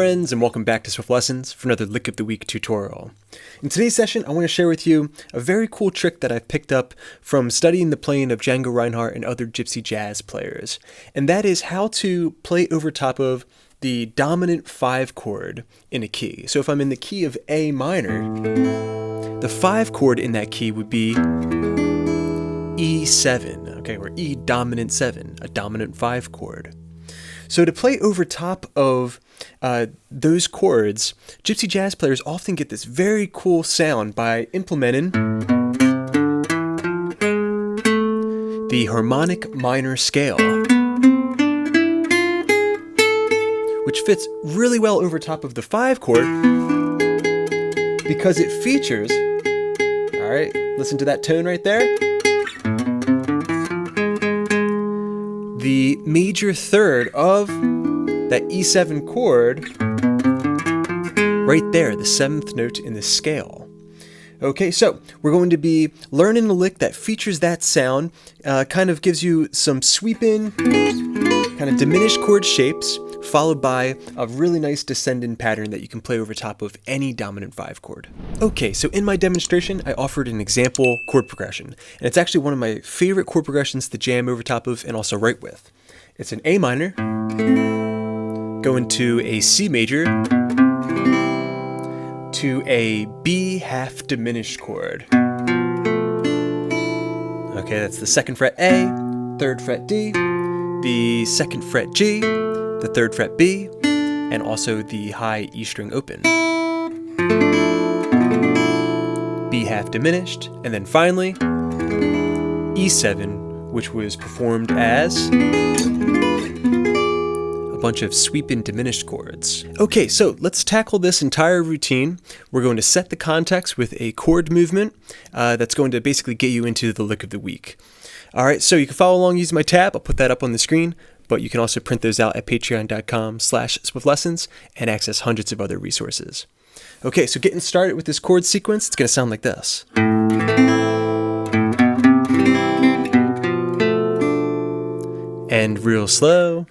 friends, and welcome back to Swiftlessons for another Lick of the Week tutorial. In today's session, I want to share with you a very cool trick that I've picked up from studying the playing of Django Reinhardt and other Gypsy jazz players, and that is how to play over top of the dominant 5 chord in a key. So if I'm in the key of A minor, the 5 chord in that key would be E7, okay, or E dominant 7, a dominant 5 chord. So to play over top of those chords, Gypsy jazz players often get this very cool sound by implementing the harmonic minor scale, which fits really well over top of the 5 chord because it features, all right, listen to that tone right there, the major third of that E7 chord right there, the 7th note in the scale. Okay, so we're going to be learning a lick that features that sound, kind of gives you some sweeping, kind of diminished chord shapes, followed by a really nice descending pattern that you can play over top of any dominant 5 chord. Okay, so in my demonstration, I offered an example chord progression, and it's actually one of my favorite chord progressions to jam over top of and also write with. It's an A minor, going to a C major, to a B half diminished chord. Okay, that's the 2nd fret A, 3rd fret D, the 2nd fret G, the 3rd fret B, and also the high E string open. B half diminished, and then finally E7, which was performed as a bunch of sweeping diminished chords. Okay, so let's tackle this entire routine. We're going to set the context with a chord movement that's going to basically get you into the lick of the week. All right, so you can follow along using my tab. I'll put that up on the screen, but you can also print those out at patreon.com/swiftlessons and access hundreds of other resources. Okay, so getting started with this chord sequence, it's going to sound like this. And real slow.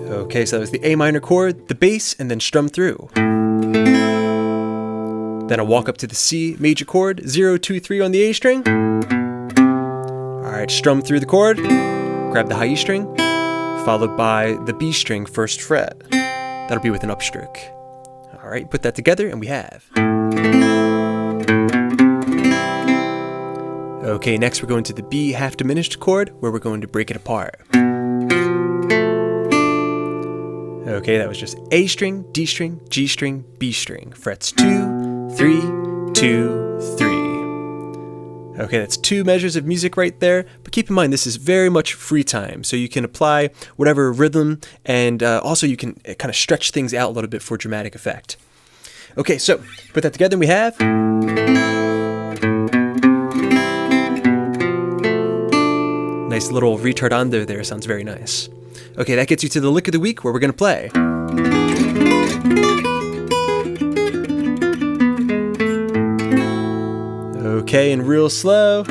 Okay, so that was the A minor chord, the bass, and then strum through. Then I'll walk up to the C major chord, 0, 2, 3 on the A string. All right, strum through the chord, grab the high E string, followed by the B string 1st fret. That'll be with an upstroke. All right, put that together and we have. Okay, next we're going to the B half diminished chord where we're going to break it apart. Okay, that was just A string, D string, G string, B string, frets 2, 3, 2, 3. Okay, that's 2 measures of music right there, but keep in mind this is very much free time, so you can apply whatever rhythm, and also you can kind of stretch things out a little bit for dramatic effect. Okay, so put that together and we have. Nice little retardando there, sounds very nice. Okay, that gets you to the lick of the week where we're going to play. Okay, and real slow.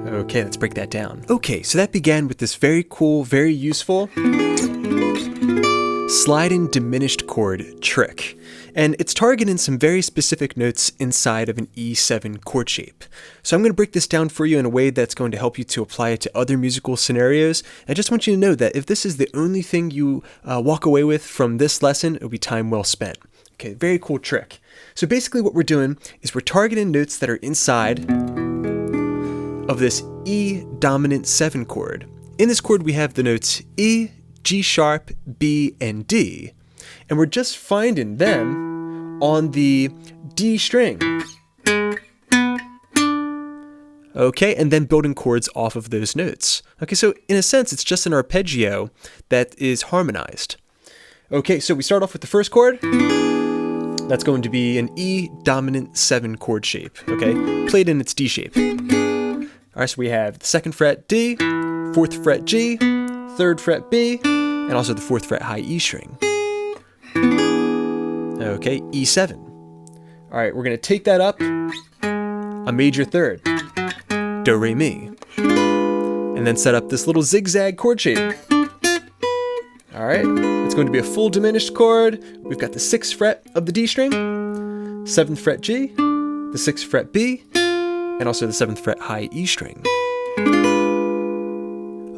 Okay, let's break that down. Okay, so that began with this very cool, very useful sliding diminished chord trick. And it's targeting some very specific notes inside of an E7 chord shape. So I'm going to break this down for you in a way that's going to help you to apply it to other musical scenarios. I just want you to know that if this is the only thing you walk away with from this lesson, it'll be time well spent. Okay, very cool trick. So basically what we're doing is we're targeting notes that are inside of this E dominant 7 chord. In this chord we have the notes E, G sharp, B, and D. And we're just finding them on the D string. Okay, and then building chords off of those notes. Okay, so in a sense, it's just an arpeggio that is harmonized. Okay, so we start off with the first chord. That's going to be an E dominant 7 chord shape, okay, played in its D shape. All right, so we have the 2nd fret D, 4th fret G, 3rd fret B, and also the 4th fret high E string. Okay, E7. All right, we're gonna take that up a major third, do, re, mi, and then set up this little zigzag chord shape. All right, it's going to be a full diminished chord. We've got the 6th fret of the D string, 7th fret G, the 6th fret B, and also the 7th fret high E string.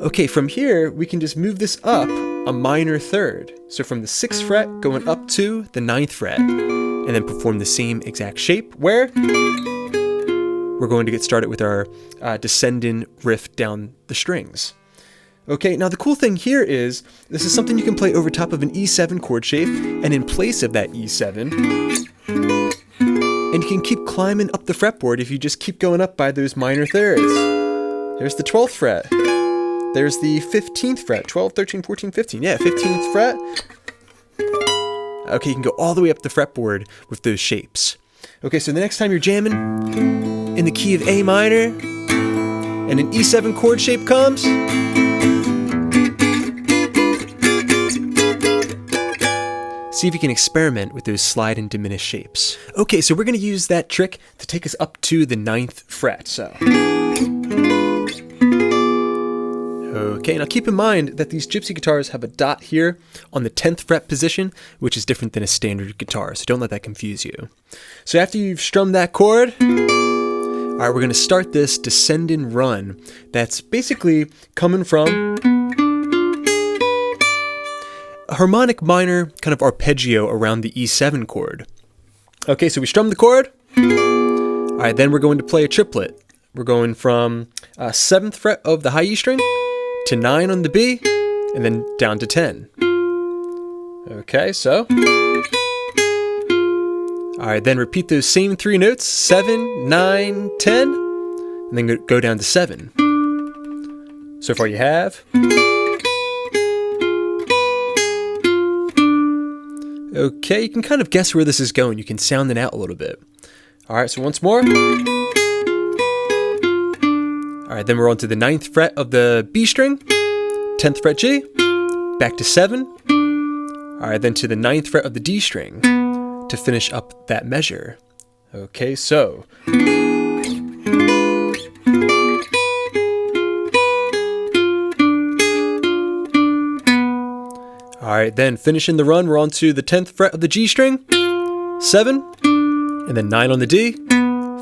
Okay, from here, we can just move this up a minor third. So from the 6th fret going up to the 9th fret, and then perform the same exact shape where we're going to get started with our descending riff down the strings. Okay, now the cool thing here is this is something you can play over top of an E7 chord shape, and in place of that E7, and you can keep climbing up the fretboard if you just keep going up by those minor thirds. There's the 12th fret. There's the 15th fret. 12, 13, 14, 15. Yeah, 15th fret. Okay, you can go all the way up the fretboard with those shapes. Okay, so the next time you're jamming in the key of A minor, and an E7 chord shape comes, see if you can experiment with those slide and diminish shapes. Okay, so we're gonna use that trick to take us up to the 9th fret, so. Okay, now keep in mind that these Gypsy guitars have a dot here on the 10th fret position, which is different than a standard guitar, so don't let that confuse you. So after you've strummed that chord, all right, we're gonna start this descending run that's basically coming from a harmonic minor kind of arpeggio around the E7 chord. Okay, so we strum the chord. All right, then we're going to play a triplet. We're going from 7th fret of the high E string to 9 on the B, and then down to 10. Okay, so. All right, then repeat those same 3 notes, 7, 9, 10, and then go down to 7. So far you have. Okay, you can kind of guess where this is going. You can sound it out a little bit. All right, so once more. All right, then we're on to the 9th fret of the B string, 10th fret G, back to 7. All right, then to the 9th fret of the D string to finish up that measure. Okay, so. All right, then finishing the run, we're on to the 10th fret of the G string, 7, and then 9 on the D,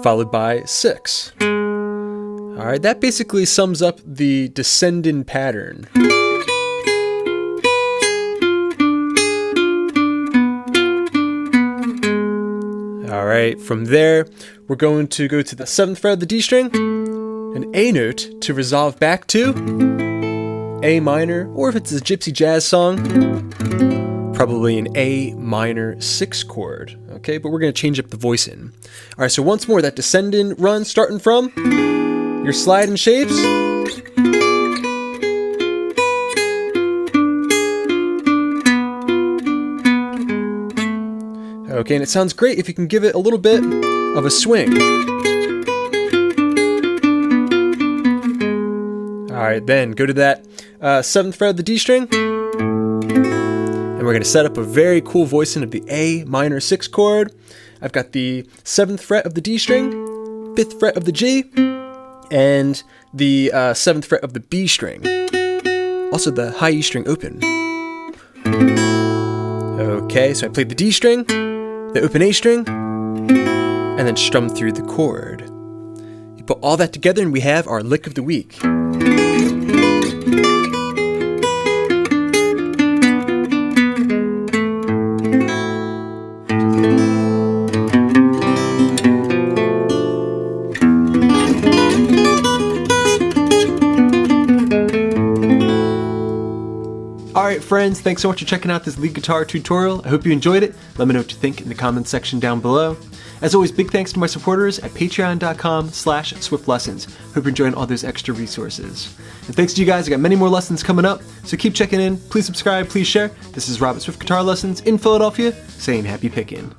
followed by 6. All right, that basically sums up the descending pattern. All right, from there, we're going to go to the 7th fret of the D string, an A note to resolve back to A minor, or if it's a Gypsy jazz song, probably an A minor 6 chord. Okay, but we're gonna change up the voicing. All right, so once more, that descending run starting from your sliding shapes. Okay, and it sounds great if you can give it a little bit of a swing. All right, then go to that 7th fret of the D string, and we're gonna set up a very cool voicing of the A minor 6 chord. I've got the 7th fret of the D string, 5th fret of the G, and the 7th fret of the B string. Also the high E string open. Okay, so I played the D string, the open A string, and then strummed through the chord. You put all that together and we have our lick of the week. Alright friends, thanks so much for checking out this lead guitar tutorial. I hope you enjoyed it. Let me know what you think in the comments section down below. As always, big thanks to my supporters at patreon.com/swiftlessons. Hope you're enjoying all those extra resources. And thanks to you guys, I got many more lessons coming up, so keep checking in. Please subscribe, please share. This is Rob at Swift Guitar Lessons in Philadelphia, saying happy picking.